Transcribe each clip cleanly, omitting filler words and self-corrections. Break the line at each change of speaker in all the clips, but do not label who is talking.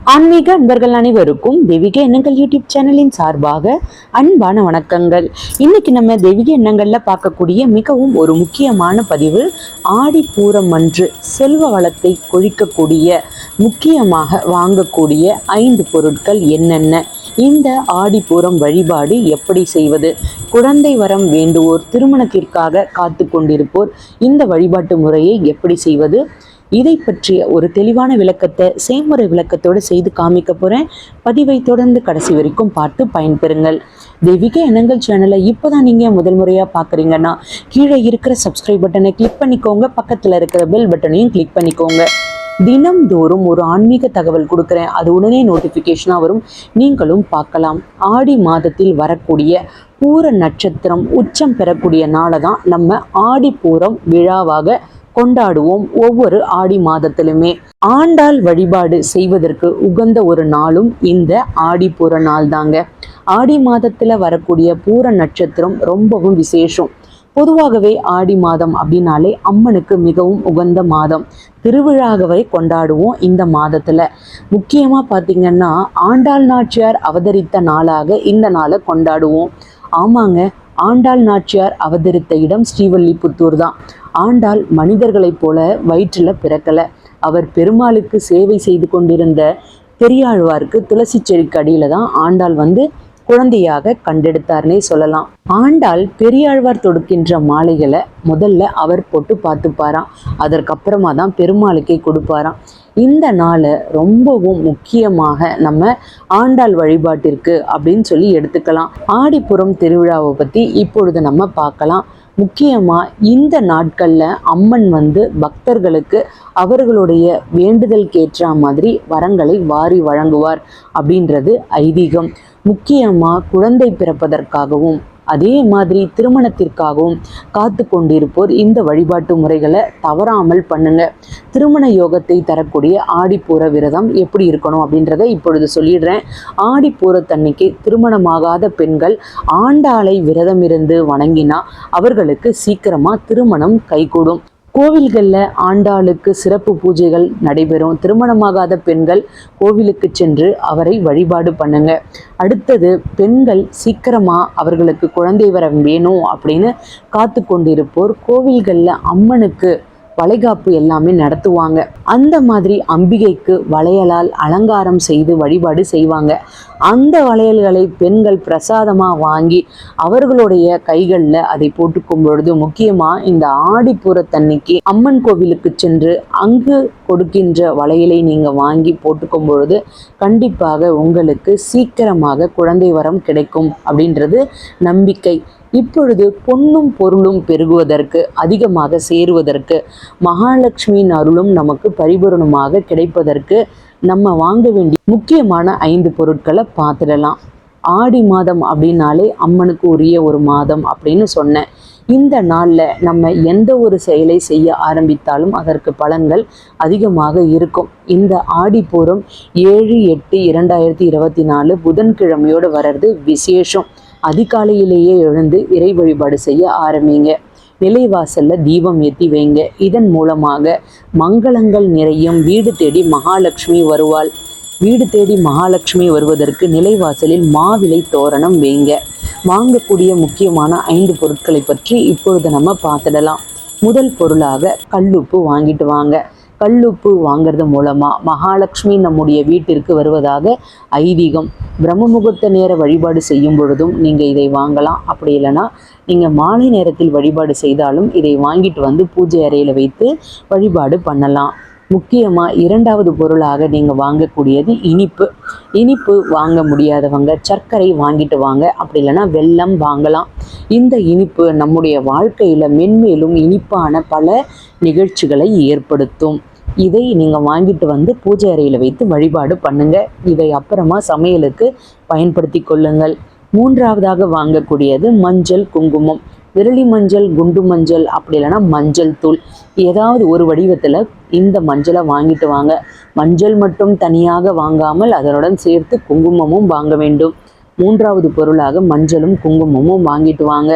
ஆன்மீக அன்பர்கள் அனைவருக்கும் தெய்வீக எண்ணங்கள் யூடியூப் சேனலின் சார்பாக அன்பான வணக்கங்கள். இன்னைக்கு நம்ம தெய்வீக எண்ணங்கள்ல பார்க்கக்கூடிய மிகவும் ஒரு முக்கியமான பதிவு, ஆடிப்பூரம் அன்று செல்வ வளத்தை கொழிக்கக்கூடிய முக்கியமாக வாங்கக்கூடிய 5 பொருட்கள் என்னென்ன, இந்த ஆடிப்பூரம் வழிபாடு எப்படி செய்வது, குழந்தை வரம் வேண்டுவோர், திருமணத்திற்காக காத்து கொண்டிருப்போர் இந்த வழிபாட்டு முறையை எப்படி செய்வது, இதை பற்றிய ஒரு தெளிவான விளக்கத்தை செய்முறை விளக்கத்தோடு செய்து காமிக்க போகிறேன். பதிவை தொடர்ந்து கடைசி வரைக்கும் பார்த்து பயன்பெறுங்கள். தெய்வீக எண்ணங்கள் சேனலை இப்போதான் நீங்கள் முதல் முறையாக பார்க்குறீங்கன்னா கீழே இருக்கிற சப்ஸ்கிரைப் பட்டனை கிளிக் பண்ணிக்கோங்க, பக்கத்தில் இருக்கிற பெல் பட்டனையும் கிளிக் பண்ணிக்கோங்க. தினம்தோறும் ஒரு ஆன்மீக தகவல் கொடுக்குறேன், அது உடனே நோட்டிஃபிகேஷனாக வரும், நீங்களும் பார்க்கலாம். ஆடி மாதத்தில் வரக்கூடிய பூர நட்சத்திரம் உச்சம் பெறக்கூடிய நாளை தான் நம்ம ஆடிப்பூரம் விழாவாக கொண்டாடுவோம். ஒவ்வொரு ஆடி மாதத்திலுமே ஆண்டாள் வழிபாடு செய்வதற்கு உகந்த ஒரு நாளும் இந்த ஆடிப்பூர நாள் தாங்க. ஆடி மாதத்துல வரக்கூடிய பூர நட்சத்திரம் ரொம்பவும் விசேஷம். பொதுவாகவே ஆடி மாதம் அப்படின்னாலே அம்மனுக்கு மிகவும் உகந்த மாதம், திருவிழாகவே கொண்டாடுவோம். இந்த மாதத்துல முக்கியமா பார்த்தீங்கன்னா ஆண்டாள் நாச்சியார் அவதரித்த நாளாக இந்த நாளை கொண்டாடுவோம். ஆமாங்க, ஆண்டாள் நாச்சியார் அவதரித்த இடம் ஸ்ரீவல்லிபுத்தூர் தான். ஆண்டாள் மனிதர்களைப் போல வயிற்றில் பிறக்கல. அவர் பெருமாளுக்கு சேவை செய்து கொண்டிருந்த பெரியாழ்வாருக்கு துளசி செடிக்கு அடியில தான் ஆண்டாள் குழந்தையாக கண்டெடுத்தார்னே சொல்லலாம். ஆண்டாள் பெரியாழ்வார் தொடுக்கின்ற மாலைகளை முதல்ல அவர் போட்டு பார்த்துப்பாராம், அதற்கப்புறமா தான் பெருமாளுக்கே கொடுப்பாராம். இந்த நாளை ரொம்பவும் முக்கியமாக நம்ம ஆண்டாள் வழிபாட்டிற்கு அப்படின்னு சொல்லி எடுத்துக்கலாம். ஆடிப்புறம் திருவிழாவை பற்றி இப்பொழுது நம்ம பார்க்கலாம். முக்கியமாக இந்த நாட்களில் அம்மன் பக்தர்களுக்கு அவர்களுடைய வேண்டுதலுக்கேற்ற மாதிரி வரங்களை வாரி வழங்குவார் அப்படின்றது ஐதீகம். முக்கியமாக குழந்தை பிறப்பதற்காகவும் அதே மாதிரி திருமணத்திற்காகவும் காத்து கொண்டிருப்போர் இந்த வழிபாட்டு முறைகளை தவறாமல் பண்ணுங்க. திருமண யோகத்தை தரக்கூடிய ஆடிப்பூர விரதம் எப்படி இருக்கணும் அப்படின்றத இப்பொழுது சொல்லிடுறேன். ஆடிப்பூரத்தன்னைக்கு திருமணமாகாத பெண்கள் ஆண்டாளை விரதம் இருந்து வணங்கினா அவர்களுக்கு சீக்கிரமா திருமணம் கைகூடும். கோவில்களில் ஆண்டாளுக்கு சிறப்பு பூஜைகள் நடைபெறும். திருமணமாகாத பெண்கள் கோவிலுக்கு சென்று அவரை வழிபாடு பண்ணுங்க. அடுத்தது, பெண்கள் சீக்கிரமாக அவர்களுக்கு குழந்தை வரம் வேணும் அப்படின்னு காத்து கொண்டிருப்போர் கோவில்களில் அம்மனுக்கு வளைகாப்பு எல்லாமே நடத்துவாங்க. அந்த மாதிரி அம்பிகைக்கு வளையலால் அலங்காரம் செய்து வழிபாடு செய்வாங்க. அந்த வளையல்களை பெண்கள் பிரசாதமாக வாங்கி அவர்களுடைய கைகளில் அதை போட்டுக்கும் பொழுது, முக்கியமாக இந்த ஆடிப்பூரத்தன்னைக்கு அம்மன் கோவிலுக்கு சென்று அங்கு கொடுக்கின்ற வளையலை நீங்கள் வாங்கி போட்டுக்கும் பொழுது கண்டிப்பாக உங்களுக்கு சீக்கிரமாக குழந்தை வரம் கிடைக்கும் அப்படின்றது நம்பிக்கை. இப்பொழுது பொன்னும் பொருளும் பெருகுவதற்கு, அதிகமாக சேருவதற்கு, மகாலட்சுமியின் அருளும் நமக்கு பரிபூரணமாக கிடைப்பதற்கு நம்ம வாங்க வேண்டிய முக்கியமான 5 பொருட்களை பார்த்துடலாம். ஆடி மாதம் அப்படின்னாலே அம்மனுக்கு உரிய ஒரு மாதம் அப்படின்னு சொன்னேன். இந்த நாளில் நம்ம எந்த ஒரு செயலை செய்ய ஆரம்பித்தாலும் அதற்கு பலன்கள் அதிகமாக இருக்கும். இந்த ஆடிப்பூரம் 7/8/2024 புதன்கிழமையோடு வர்றது விசேஷம். அதிகாலையிலேயே எழுந்து இறை வழிபாடு செய்ய ஆரம்பிங்க. நிலைவாசல்ல தீபம் ஏற்றி வைங்க. இதன் மூலமாக மங்களங்கள் நிறையும். வீடு தேடி மகாலட்சுமி வருவாள். வீடு தேடி மகாலட்சுமி வருவதற்கு நிலைவாசலில் மாவிலை தோரணம் வைங்க. வாங்கக்கூடிய முக்கியமான 5 பொருட்களை பற்றி இப்பொழுது நம்ம பார்த்துடலாம். முதல் பொருளாக கல்லுப்பு வாங்கிட்டு வாங்க. கல்லுப்பு வாங்கிறது மூலமாக மகாலட்சுமி நம்முடைய வீட்டிற்கு வருவதாக ஐதீகம். பிரம்ம முகூர்த்த நேர வழிபாடு செய்யும் பொழுதும் நீங்கள் இதை வாங்கலாம். அப்படி இல்லைன்னா நீங்கள் மாலை நேரத்தில் வழிபாடு செய்தாலும் இதை வாங்கிட்டு பூஜை அறையில் வைத்து வழிபாடு பண்ணலாம். முக்கியமாக 2வது பொருளாக நீங்கள் வாங்கக்கூடியது இனிப்பு. இனிப்பு வாங்க முடியாதவங்க சர்க்கரை வாங்கிட்டு வாங்க, அப்படி இல்லைன்னா வெல்லம் வாங்கலாம். இந்த இனிப்பு நம்முடைய வாழ்க்கையில் மென்மேலும் இனிப்பான பல நிகழ்ச்சிகளை ஏற்படுத்தும். இதை நீங்கள் வாங்கிட்டு பூஜை அறையில் வைத்து வழிபாடு பண்ணுங்க. இதை அப்புறமா சமையலுக்கு பயன்படுத்தி கொள்ளுங்கள். 3வதாக வாங்கக்கூடியது மஞ்சள், குங்குமம். விரலி மஞ்சள், குண்டு மஞ்சள், அப்படி இல்லைன்னா மஞ்சள் தூள், ஏதாவது ஒரு வடிவத்தில் இந்த மஞ்சளை வாங்கிட்டு வாங்க. மஞ்சள் மட்டும் தனியாக வாங்காமல் அதனுடன் சேர்த்து குங்குமமும் வாங்க வேண்டும். 3வது பொருளாக மஞ்சளும் குங்குமமும் வாங்கிட்டு வாங்க.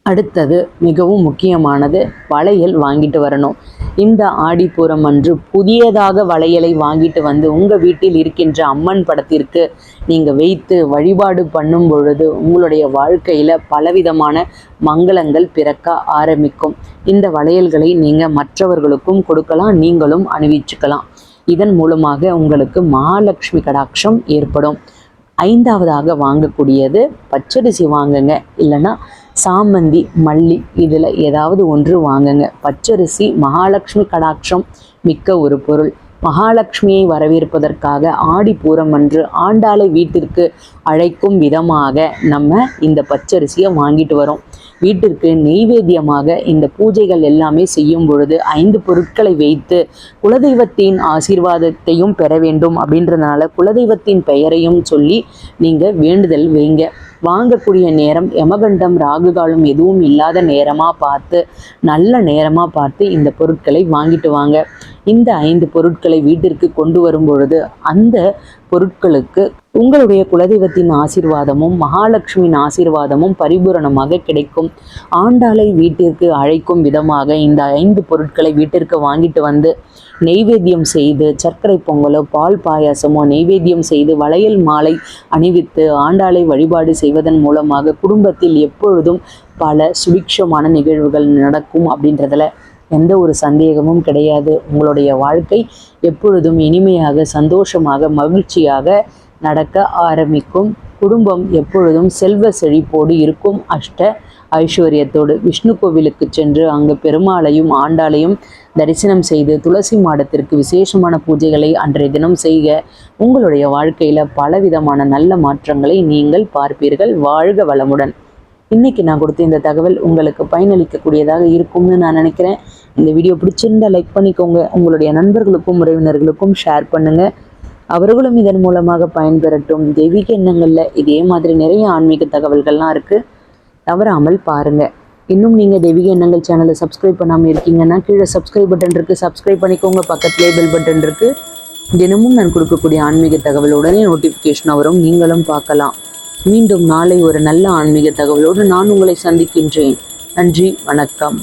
அடுத்தது மிகவும் முக்கியமானது, வளையல் வாங்கிட்டு வரணும். இந்த ஆடிப்பூரம் அன்று புதியதாக வளையலை வாங்கிட்டு வந்து உங்கள் வீட்டில் இருக்கின்ற அம்மன் படத்திற்கு நீங்கள் வைத்து வழிபாடு பண்ணும் பொழுது உங்களுடைய வாழ்க்கையில் பலவிதமான மங்களங்கள் பிறக்க ஆரம்பிக்கும். இந்த வளையல்களை நீங்கள் மற்றவர்களுக்கும் கொடுக்கலாம், நீங்களும் அணிவிச்சுக்கலாம். இதன் மூலமாக உங்களுக்கு மகாலட்சுமி கடாட்சம் ஏற்படும். ஐந்தாவதாக வாங்கக்கூடியது பச்சரிசி வாங்குங்க, இல்லைன்னா சாமந்தி, மல்லி, இதில் ஏதாவது ஒன்று வாங்குங்க. பச்சரிசி மகாலட்சுமி கடாட்சம் மிக்க ஒரு பொருள். மகாலட்சுமியை வரவேற்பதற்காக ஆடிப்பூரம் அன்று ஆண்டாளை வீட்டிற்கு அழைக்கும் விதமாக நம்ம இந்த பச்சரிசியை வாங்கிட்டு வரோம். வீட்டிற்கு நெய்வேத்தியமாக இந்த பூஜைகள் எல்லாமே செய்யும் பொழுது 5 பொருட்களை வைத்து குலதெய்வத்தின் ஆசீர்வாதத்தையும் பெற வேண்டும் அப்படின்றதுனால குலதெய்வத்தின் பெயரையும் சொல்லி நீங்கள் வேண்டுதல் வைங்க. வாங்கக்கூடிய நேரம் யமகண்டம் ராகுகாலம் எதுவும் இல்லாத நேரமாக பார்த்து, நல்ல நேரமாக பார்த்து இந்த பொருட்களை வாங்கிட்டு வாங்க. இந்த 5 பொருட்களை வீட்டிற்கு கொண்டு வரும் பொழுது அந்த பொருட்களுக்கு உங்களுடைய குலதெய்வத்தின் ஆசீர்வாதமும் மகாலட்சுமியின் ஆசீர்வாதமும் பரிபூரணமாக கிடைக்கும். ஆண்டாளை வீட்டிற்கு அழைக்கும் விதமாக இந்த 5 பொருட்களை வீட்டிற்கு வாங்கிட்டு வந்து நெய்வேத்தியம் செய்து, சர்க்கரை பொங்கலோ பால் பாயாசமோ நெய்வேத்தியம் செய்து வளையல் மாலை அணிவித்து ஆண்டாளை வழிபாடு செய்வதன் மூலமாக குடும்பத்தில் எப்பொழுதும் பல சுபிக்ஷமான நிகழ்வுகள் நடக்கும் அப்படின்றதுல எந்த ஒரு சந்தேகமும் கிடையாது. உங்களுடைய வாழ்க்கை எப்பொழுதும் இனிமையாக, சந்தோஷமாக, மகிழ்ச்சியாக நடக்க ஆரம்பிக்கும். குடும்பம் எப்பொழுதும் செல்வ செழிப்போடு இருக்கும். அஷ்ட ஐஸ்வர்யத்தோடு விஷ்ணு கோவிலுக்கு சென்று அங்கு பெருமாளையும் ஆண்டாளையும் தரிசனம் செய்து துளசி மாடத்திற்கு விசேஷமான பூஜைகளை அன்றைய தினம் செய்க. உங்களுடைய வாழ்க்கையில் பலவிதமான நல்ல மாற்றங்களை நீங்கள் பார்ப்பீர்கள். வாழ்க வளமுடன். இன்னைக்கு நான் கொடுத்த இந்த தகவல் உங்களுக்கு பயனளிக்கக்கூடியதாக இருக்கும்னு நான் நினைக்கிறேன். இந்த வீடியோ பிடிச்சிருந்தா லைக் பண்ணிக்கோங்க. உங்களுடைய நண்பர்களுக்கும் உறவினர்களுக்கும் ஷேர் பண்ணுங்கள். அவர்களும் இதன் மூலமாக பயன்பெறட்டும். தெய்வீக எண்ணங்களில் இதே மாதிரி நிறைய ஆன்மீக தகவல்கள்லாம் இருக்குது, தவறாமல் பாருங்கள். இன்னும் நீங்கள் தெய்வீக எண்ணங்கள் சேனலை சப்ஸ்கிரைப் பண்ணாமல் இருக்கீங்கன்னா கீழே சப்ஸ்கிரைப் பட்டன் இருக்குது, சப்ஸ்கிரைப் பண்ணிக்கோங்க. பக்கத்துலேயே பெல் பட்டன் இருக்குது. தினமும் நான் கொடுக்கக்கூடிய ஆன்மீக தகவல் உடனே நோட்டிஃபிகேஷன் வரும், நீங்களும் பார்க்கலாம். மீண்டும் நாளை ஒரு நல்ல ஆன்மீக தகவலோடு நான் உங்களை சந்திக்கின்றேன். நன்றி, வணக்கம்.